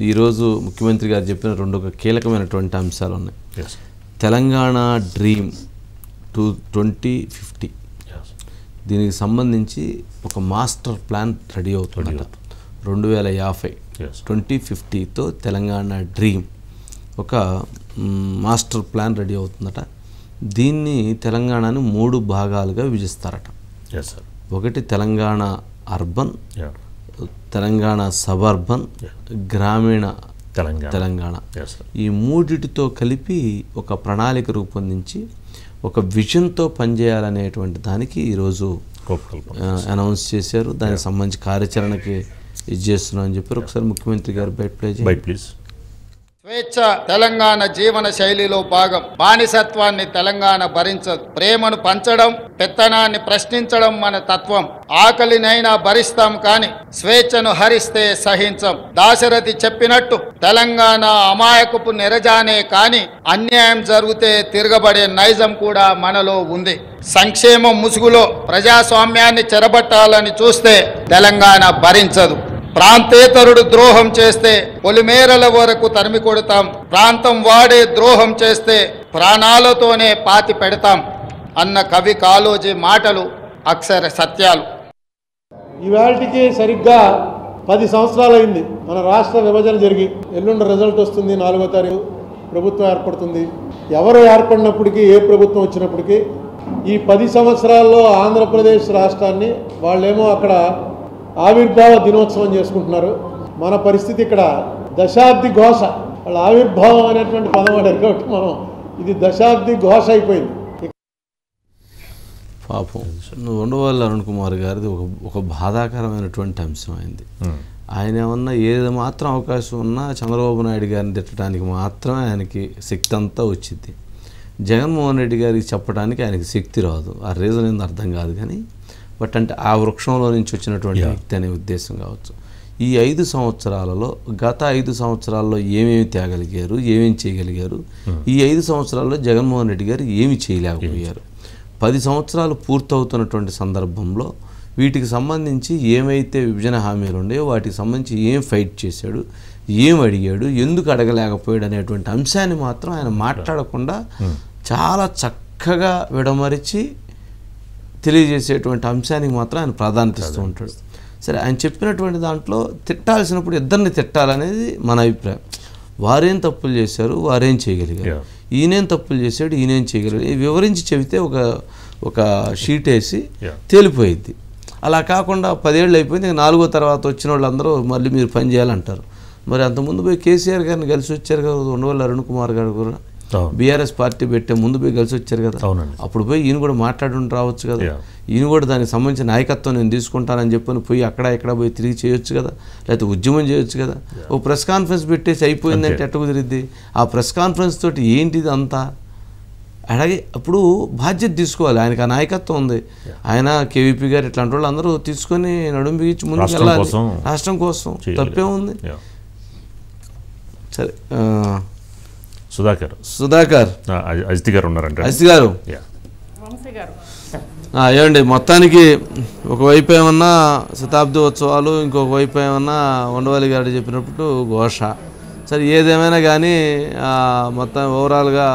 ఈరోజు ముఖ్యమంత్రి గారు చెప్పిన రెండు కీలకమైనటువంటి అంశాలు ఉన్నాయి. తెలంగాణ డ్రీమ్ 2050 దీనికి సంబంధించి ఒక మాస్టర్ ప్లాన్ రెడీ అవుతుందట. 2050 2050తో తెలంగాణ డ్రీమ్ ఒక మాస్టర్ ప్లాన్ రెడీ అవుతుందట. దీన్ని తెలంగాణని 3 భాగాలుగా విభజిస్తారట. ఒకటి తెలంగాణ అర్బన్, తెలంగాణ సబర్బన్, గ్రామీణ తెలంగాణ. ఈ మూడిటితో కలిపి ఒక ప్రణాళిక రూపొందించి ఒక విజన్తో పనిచేయాలనేటువంటి దానికి ఈరోజు అనౌన్స్ చేశారు. దానికి సంబంధించి కార్యాచరణకి ఇది చేస్తున్నాం అని చెప్పారు. ఒకసారి ముఖ్యమంత్రి గారు బయట ప్లీజ్. స్వేచ్ఛ తెలంగాణ జీవన శైలిలో భాగం. బానిసత్వాన్ని తెలంగాణ భరించదు. ప్రేమను పంచడం, పెత్తనాన్ని ప్రశ్నించడం మన తత్వం. ఆకలినైనా భరిస్తాం కానీ స్వేచ్ఛను హరిస్తే సహించం. దాశరథి చెప్పినట్టు తెలంగాణ అమాయకపు నెరజానే కానీ అన్యాయం జరిగితే తిరగబడే నైజం కూడా మనలో ఉంది. సంక్షేమం ముసుగులో ప్రజాస్వామ్యాన్ని చెరబట్టాలని చూస్తే తెలంగాణ భరించదు. ప్రాంతేతరుడు ద్రోహం చేస్తే పొలిమేరల వరకు తరిమి కొడతాం. ప్రాంతం వాడే ద్రోహం చేస్తే ప్రాణాలతోనే పాతి పెడతాం అన్న కవి కాళోజీ మాటలు అక్షర సత్యాలు. ఇవాళకి సరిగ్గా 10 సంవత్సరాలు అయింది మన రాష్ట్ర విభజన జరిగి. ఎల్లుండి రిజల్ట్ వస్తుంది, 4వ తారీఖు ప్రభుత్వం ఏర్పడుతుంది. ఎవరు ఏర్పడినప్పటికీ, ఏ ప్రభుత్వం వచ్చినప్పటికీ ఈ 10 సంవత్సరాల్లో ఆంధ్రప్రదేశ్ రాష్ట్రాన్ని వాళ్ళేమో అక్కడ ఆవిర్భావ దినోత్సవం చేసుకుంటున్నారు. మన పరిస్థితి ఇక్కడ దశాబ్ది ఘోష. వాళ్ళ ఆవిర్భావం అనేటువంటి పదం వాడారు కాబట్టి మనం ఇది దశాబ్ది ఘోష అయిపోయింది. పాపం ఉండవల్లి అరుణ్ కుమార్ గారిది ఒక బాధాకరమైనటువంటి అంశం అయింది. ఆయన ఏమన్నా ఏది మాత్రం అవకాశం ఉన్నా చంద్రబాబు నాయుడు గారిని తిట్టడానికి మాత్రమే ఆయనకి శక్తి అంతా వచ్చింది. జగన్మోహన్ రెడ్డి గారికి చెప్పడానికి ఆయనకి శక్తి రాదు. ఆ రీజన్ ఏందో అర్థం కాదు కానీ బట్ అంటే ఆ వృక్షంలో నుంచి వచ్చినటువంటి వ్యక్తి అనే ఉద్దేశం కావచ్చు. ఈ 5 సంవత్సరాలలో గత 5 సంవత్సరాల్లో ఏమేమి తేగలిగారు, ఏమేమి చేయగలిగారు, ఈ 5 సంవత్సరాల్లో జగన్మోహన్ రెడ్డి గారు ఏమి చేయలేకపోయారు. 10 సంవత్సరాలు పూర్తవుతున్నటువంటి సందర్భంలో వీటికి సంబంధించి ఏమైతే విభజన హామీలు ఉన్నాయో వాటికి సంబంధించి ఏం ఫైట్ చేశాడు, ఏం అడిగాడు, ఎందుకు అడగలేకపోయాడు అనేటువంటి అంశాన్ని మాత్రం ఆయన మాట్లాడకుండా చాలా చక్కగా విడమరిచి తెలియజేసేటువంటి అంశానికి మాత్రం ఆయన ప్రాధాన్యత ఇస్తూ ఉంటాడు. సరే, ఆయన చెప్పినటువంటి దాంట్లో తిట్టాల్సినప్పుడు ఇద్దరిని తిట్టాలనేది మన అభిప్రాయం. వారేం తప్పులు చేశారు, వారేం చేయగలిగారు, ఈయనేం తప్పులు చేశాడు, ఈయనేం చేయగలిగారు వివరించి చెబితే ఒక షీట్ వేసి తేలిపోయిద్ది. అలా కాకుండా 10 ఏళ్ళు అయిపోయింది, 4వ తర్వాత వచ్చిన వాళ్ళందరూ మళ్ళీ మీరు పని చేయాలంటారు. మరి అంతకుముందు పోయి కేసీఆర్ గారిని కలిసి వచ్చారు కదా, ఉండవల్లి అరుణ్ కుమార్ గారు కూడా బీఆర్ఎస్ పార్టీ పెట్టే ముందు పోయి కలిసి వచ్చారు కదా. అప్పుడు పోయి ఈయన కూడా మాట్లాడుకుని రావచ్చు కదా. ఈయన కూడా దానికి సంబంధించిన నాయకత్వం నేను తీసుకుంటానని చెప్పని పోయి ఇక్కడ పోయి తిరిగి చేయొచ్చు కదా, లేకపోతే ఉద్యమం చేయొచ్చు కదా. ఓ ప్రెస్ కాన్ఫరెన్స్ పెట్టేసి అయిపోయిందంటే ఎట్ట కుదిరిద్ది? ఆ ప్రెస్ కాన్ఫరెన్స్ తోటి ఏంటిది అంతా? అలాగే అప్పుడు బాధ్యత తీసుకోవాలి. ఆయనకు ఆ నాయకత్వం ఉంది. ఆయన కేవీపీ గారు ఇట్లాంటి వాళ్ళు అందరూ తీసుకొని నడుము బిగించి ముందుకు వెళ్ళాలి రాష్ట్రం కోసం. తప్పే ఉంది. సరే, సుధాకర్ అజిత్ గారు ఉన్నారంటే అజిత్ గారు ఏమండి, మొత్తానికి ఒకవైపు ఏమన్నా శతాబ్ది ఉత్సవాలు, ఇంకొక వైపు ఏమన్నా ఉండవల్లి గారు చెప్పినప్పుడు ఘోష. సరే, ఏదేమైనా కానీ మొత్తం ఓవరాల్గా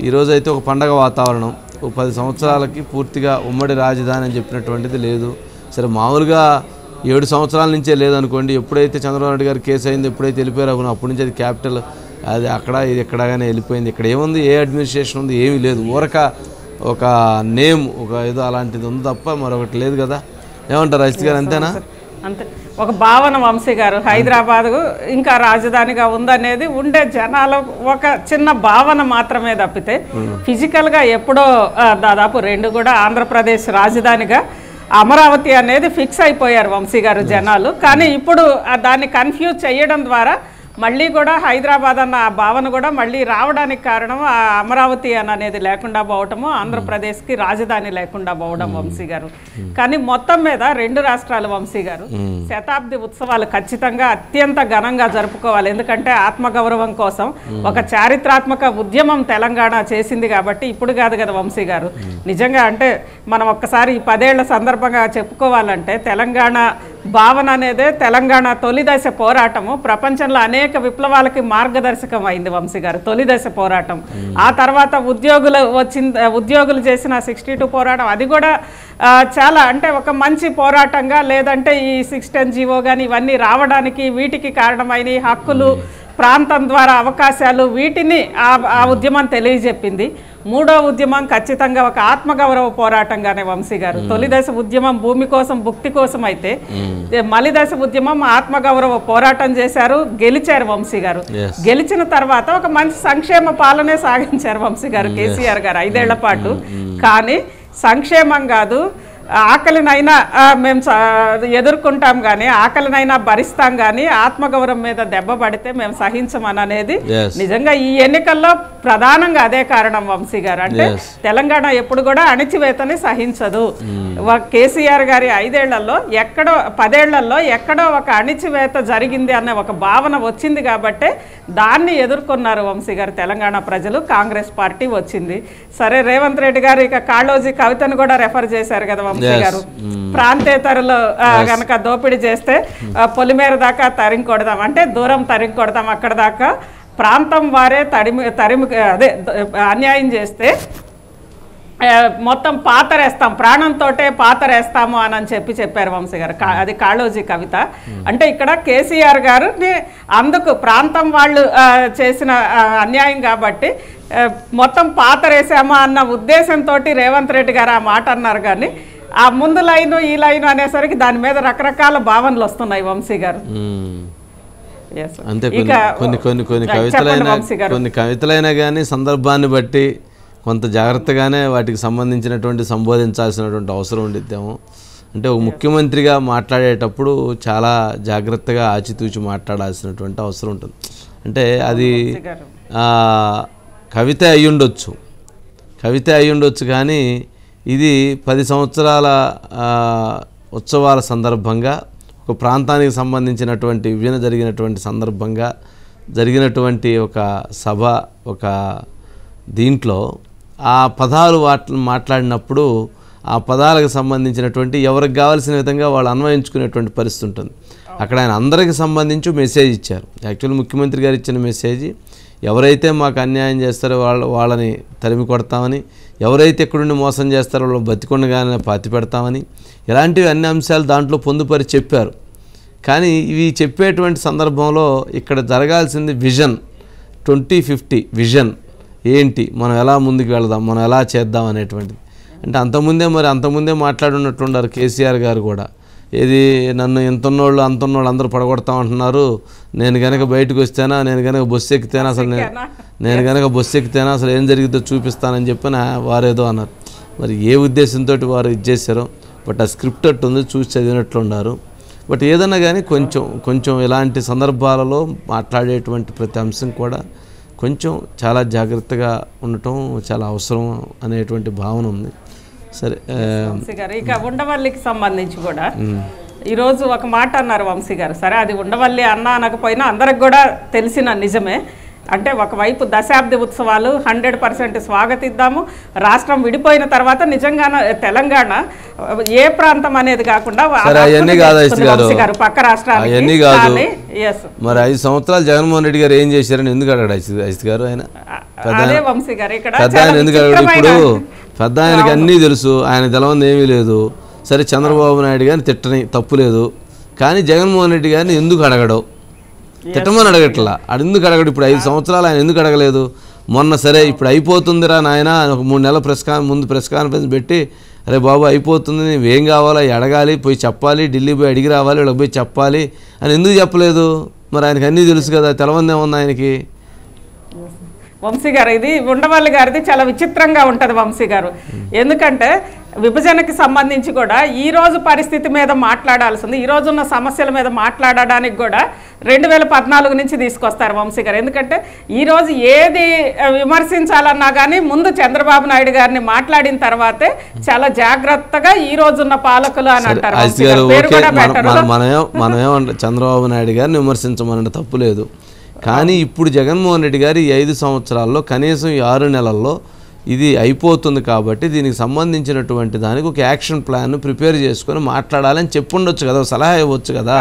ఈరోజైతే ఒక పండగ వాతావరణం. 10 సంవత్సరాలకి పూర్తిగా ఉమ్మడి రాజధాని అని చెప్పినటువంటిది లేదు. సరే, మామూలుగా 7 సంవత్సరాల నుంచే లేదనుకోండి. ఎప్పుడైతే చంద్రబాబు నాయుడు గారు కేసు అయింది, ఎప్పుడైతే వెళ్ళిపోయారు అనుకున్నాం, అప్పటి నుంచి అది క్యాపిటల్, అది అక్కడ ఇది ఎక్కడగానే వెళ్ళిపోయింది. ఇక్కడ ఏముంది, ఏ అడ్మినిస్ట్రేషన్ ఉంది, ఏమీ లేదు. ఊరక ఒక నేమ్, ఒక ఏదో అలాంటిది ఉంది తప్ప మరొకటి లేదు కదా. ఏమంటారు అజిత్ గారు, అంతేనా? అంతే. ఒక భావన వంశీ గారు, హైదరాబాద్ ఇంకా రాజధానిగా ఉందనేది ఉండే జనాల ఒక చిన్న భావన మాత్రమే తప్పితే ఫిజికల్గా ఎప్పుడో దాదాపు 2 కూడా ఆంధ్రప్రదేశ్ రాజధానిగా అమరావతి అనేది ఫిక్స్ అయిపోయారు వంశీ గారు జనాలు. కానీ ఇప్పుడు దాన్ని కన్ఫ్యూజ్ చేయడం ద్వారా మళ్ళీ కూడా హైదరాబాద్ అన్న ఆ భావన కూడా మళ్ళీ రావడానికి కారణం ఆ అమరావతి అనేది లేకుండా పోవటము, ఆంధ్రప్రదేశ్కి రాజధాని లేకుండా పోవడం వంశీ గారు. కానీ మొత్తం మీద 2 రాష్ట్రాలు వంశీ గారు శతాబ్ది ఉత్సవాలు ఖచ్చితంగా అత్యంత ఘనంగా జరుపుకోవాలి. ఎందుకంటే ఆత్మగౌరవం కోసం ఒక చారిత్రాత్మక ఉద్యమం తెలంగాణ చేసింది కాబట్టి ఇప్పుడు కాదు కదా వంశీ గారు. నిజంగా అంటే మనం ఒక్కసారి ఈ 10 ఏళ్ల సందర్భంగా చెప్పుకోవాలంటే తెలంగాణ భావన అనేదే తెలంగాణ తొలిదశ పోరాటము ప్రపంచంలో అనేక విప్లవాలకి మార్గదర్శకం అయింది వంశీ గారు. తొలిదశ పోరాటం, ఆ తర్వాత ఉద్యోగులు చేసిన 62 పోరాటం, అది కూడా చాలా అంటే ఒక మంచి పోరాటంగా, లేదంటే ఈ 610 జీవో కానీ ఇవన్నీ రావడానికి వీటికి కారణమైన హక్కులు, ప్రాంతం ద్వారా అవకాశాలు, వీటిని ఆ ఉద్యమం తెలియజెప్పింది. మూడో ఉద్యమం ఖచ్చితంగా ఒక ఆత్మగౌరవ పోరాటంగానే వంశీ గారు. తొలిదశ ఉద్యమం భూమి కోసం, భుక్తి కోసం అయితే, మలిదశ ఉద్యమం ఆత్మగౌరవ పోరాటం చేశారు, గెలిచారు వంశీ గారు. గెలిచిన తర్వాత ఒక మంచి సంక్షేమ పాలనే సాగించారు వంశీ గారు, కేసీఆర్ గారు 5 ఏళ్ల పాటు. కానీ సంక్షేమం కాదు, ఆకలినైనా మేము ఎదుర్కొంటాం కానీ, ఆకలినైనా భరిస్తాం కానీ, ఆత్మగౌరవం మీద దెబ్బ పడితే మేము సహించమని అనేది నిజంగా ఈ ఎన్నికల్లో ప్రధానంగా అదే కారణం వంశీ గారు. అంటే తెలంగాణ ఎప్పుడు కూడా అణిచివేతని సహించదు. కేసీఆర్ గారి 5 ఏళ్లలో ఎక్కడో 10 ఏళ్లలో ఎక్కడో ఒక అణిచివేత జరిగింది అనే ఒక భావన వచ్చింది కాబట్టే దాన్ని ఎదుర్కొన్నారు వంశీ గారు తెలంగాణ ప్రజలు. కాంగ్రెస్ పార్టీ వచ్చింది. సరే, రేవంత్ రెడ్డి గారు ఇక కాళోజీ కవితను కూడా రెఫర్ చేశారు కదా వంశీ గారు. ప్రాంతేతరులు గనక దోపిడీ చేస్తే పొలిమేర దాకా తరిమి కొడదాం, అంటే దూరం తరిమి కొడదాం, అక్కడ దాకా ప్రాంతం వారే అదే అన్యాయం చేస్తే మొత్తం పాతరేస్తాం, ప్రాణంతో పాతరేస్తాము అని చెప్పారు వంశీ గారు. అది కాళోజీ కవిత. అంటే ఇక్కడ కేసీఆర్ గారు అందుకు ప్రాంతం వాళ్ళు చేసిన అన్యాయం కాబట్టి మొత్తం పాతరేసామా అన్న ఉద్దేశంతో రేవంత్ రెడ్డి గారు ఆ మాట అన్నారు. కానీ ఆ ముందు లైను ఈ లైను అనేసరికి దాని మీద రకరకాల భావనలు వస్తున్నాయి వంశీ గారు. అంతే, కొన్ని కవితలైనా కానీ సందర్భాన్ని బట్టి కొంత జాగ్రత్తగానే వాటికి సంబంధించినటువంటి సంబోధించాల్సినటువంటి అవసరం ఉండిద్దాము. అంటే ఒక ముఖ్యమంత్రిగా మాట్లాడేటప్పుడు చాలా జాగ్రత్తగా ఆచితూచి మాట్లాడాల్సినటువంటి అవసరం ఉంటుంది. అంటే అది కవిత అయ్యుండొచ్చు కానీ ఇది 10 సంవత్సరాల ఉత్సవాల సందర్భంగా, ఒక ప్రాంతానికి సంబంధించినటువంటి విభజన జరిగినటువంటి సందర్భంగా జరిగినటువంటి ఒక సభ, ఒక దీంట్లో ఆ పదాలు మాట్లాడినప్పుడు ఆ పదాలకు సంబంధించినటువంటి ఎవరికి కావాల్సిన విధంగా వాళ్ళు అన్వయించుకునేటువంటి పరిస్థితి ఉంటుంది. అక్కడ ఆయన అందరికి సంబంధించి మెసేజ్ ఇచ్చారు. యాక్చువల్లీ ముఖ్యమంత్రి గారు ఇచ్చిన మెసేజ్, ఎవరైతే మాకు అన్యాయం చేస్తారో వాళ్ళని తరిమి కొడతామని, ఎవరైతే ఎక్కడుండి మోసం చేస్తారో వాళ్ళు బతికొండగానే పాతి పెడతామని, ఇలాంటివి అన్ని అంశాలు దాంట్లో పొందుపరి చెప్పారు. కానీ ఇవి చెప్పేటువంటి సందర్భంలో ఇక్కడ జరగాల్సింది విజన్ 2050 విజన్ ఏంటి, మనం ఎలా ముందుకు వెళదాం, మనం ఎలా చేద్దాం అనేటువంటిది. అంటే అంతకుముందే మాట్లాడున్నట్లున్నారు కేసీఆర్ గారు కూడా. ఏది నన్ను ఇంతన్నోళ్ళు అంతన్నోళ్ళు అందరూ పడగొడతామంటున్నారు, నేను కనుక బయటకు వస్తేనా, నేను కనుక బస్సు ఎక్కితేనా అసలు ఏం జరిగిద్దో చూపిస్తానని చెప్పిన వారేదో అన్నారు. మరి ఏ ఉద్దేశంతో వారు ఇచ్చేసారో, బట్ ఆ స్క్రిప్ట్ అట్టు ఉంది, చూసి చదివినట్లు ఉన్నారు. బట్ ఏదన్నా కానీ కొంచెం ఇలాంటి సందర్భాలలో మాట్లాడేటువంటి ప్రతి అంశం కూడా కొంచెం చాలా జాగ్రత్తగా ఉండటం చాలా అవసరం అనేటువంటి భావన ఉంది. సరే, వంశీ గారు ఇక ఉండవల్లికి సంబంధించి కూడా ఈరోజు ఒక మాట అన్నారు వంశీ గారు. సరే, అది ఉండవల్లి అన్నా అనకపోయినా అందరికి కూడా తెలిసిన నిజమే. అంటే ఒకవైపు దశాబ్ది ఉత్సవాలు 100% స్వాగతిద్దాము. రాష్ట్రం విడిపోయిన తర్వాత నిజంగానే తెలంగాణ ఏ ప్రాంతం అనేది కాకుండా పక్క రాష్ట్రానికి కాదు. మరి 5 సంవత్సరాలు జగన్మోహన్ రెడ్డి గారు ఏం చేశారని ఎందుకు అడగడు ఐస్ గారు? ఆయన అదే వంశీ గారు ఇక్కడ ఎందుకు అడగడు? ఇప్పుడు పెద్ద ఆయనకి అన్నీ తెలుసు, ఆయన తెలవంది ఏమీ లేదు. సరే, చంద్రబాబు నాయుడు గారిని తిట్టని తప్పు లేదు, కానీ జగన్మోహన్ రెడ్డి గారిని ఎందుకు అడగడు? తిట్టమని అడగట్లా, ఎందుకు అడగడు? ఇప్పుడు 5 సంవత్సరాలు ఆయన ఎందుకు అడగలేదు? మొన్న సరే ఇప్పుడు అయిపోతుందిరా నాయన, ఒక 3 నెలల ముందు ప్రెస్ కాన్ఫరెన్స్ పెట్టి, అరే బాబు అయిపోతుంది, నువ్వేం కావాలో అడగాలి, పోయి చెప్పాలి, ఢిల్లీ పోయి అడిగి రావాలి, వీళ్ళకి పోయి చెప్పాలి అని ఎందుకు చెప్పలేదు? మరి ఆయనకి అన్నీ తెలుసు కదా, తెలవందేముంది ఆయనకి? వంశీ గారు, ఇది ఉండవల్లి గారిది చాలా విచిత్రంగా ఉంటుంది వంశీ గారు. ఎందుకంటే విభజనకి సంబంధించి కూడా ఈ రోజు పరిస్థితి మీద మాట్లాడాల్సింది, ఈ రోజున్న సమస్యల మీద మాట్లాడడానికి కూడా 2014 నుంచి తీసుకొస్తారు వంశీ గారు. ఎందుకంటే ఈరోజు ఏది విమర్శించాలన్నా కానీ ముందు చంద్రబాబు నాయుడు గారిని మాట్లాడిన తర్వాతే చాలా జాగ్రత్తగా ఈ రోజున్న పాలకులు అని అంటారు. మనమేమంటే చంద్రబాబు నాయుడు గారిని విమర్శించమనంటే తప్పు లేదు, కానీ ఇప్పుడు జగన్మోహన్ రెడ్డి గారు ఈ 5 సంవత్సరాల్లో కనీసం ఈ 6 నెలల్లో ఇది అయిపోతుంది కాబట్టి దీనికి సంబంధించినటువంటి దానికి ఒక యాక్షన్ ప్లాన్ ప్రిపేర్ చేసుకొని మాట్లాడాలని చెప్పుండొచ్చు కదా, సలహా ఇవ్వచ్చు కదా.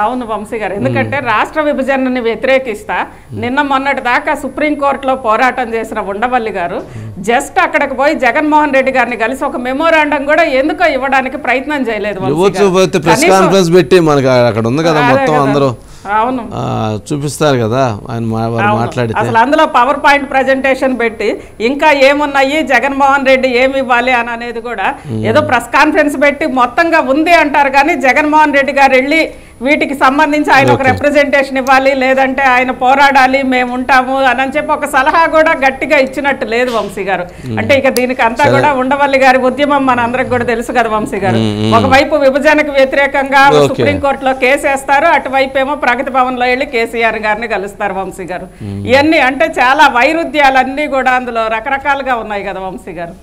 అవును వంశీ గారు, ఎందుకంటే రాష్ట్ర విభజనని వ్యతిరేకిస్తా నిన్న మొన్నటి దాకా సుప్రీంకోర్టులో పోరాటం చేసిన ఉండవల్లి గారు జస్ట్ అక్కడికి పోయి జగన్మోహన్ రెడ్డి గారిని కలిసి ఒక మెమోరాండం కూడా ఎందుకో ఇవ్వడానికి ప్రయత్నం చేయలేదు. ప్రెస్ కాన్ఫరెన్స్ పెట్టి మనకి అక్కడ ఉంది కదా మొత్తం అందరూ అవును చూపిస్తారు కదా ఆయన మాట్లాడితే. అసలు అందులో పవర్ పాయింట్ ప్రజెంటేషన్ పెట్టి ఇంకా ఏమున్నాయి జగన్మోహన్ రెడ్డి ఏమి ఇవ్వాలి అని అనేది కూడా ఏదో ప్రెస్ కాన్ఫరెన్స్ పెట్టి మొత్తంగా ఉంది అంటారు, కానీ జగన్మోహన్ రెడ్డి గారు వెళ్ళి వీటికి సంబంధించి ఆయన ఒక రిప్రజెంటేషన్ ఇవ్వాలి, లేదంటే ఆయన పోరాడాలి మేము ఉంటాము అని చెప్పి ఒక సలహా కూడా గట్టిగా ఇచ్చినట్టు లేదు వంశీ గారు. అంటే ఇక దీనికి అంతా కూడా ఉండవల్లి గారి ఉద్యమం మన అందరికి కూడా తెలుసు కదా వంశీ గారు. ఒకవైపు విభజనకు వ్యతిరేకంగా సుప్రీంకోర్టులో కేసు వేస్తారు, అటువైపు ఏమో ప్రగతి భవన్ లో వెళ్ళి కేసీఆర్ గారిని కలుస్తారు వంశీ గారు. ఇవన్నీ అంటే చాలా వైరుధ్యాలన్నీ కూడా అందులో రకరకాలుగా ఉన్నాయి కదా వంశీ గారు.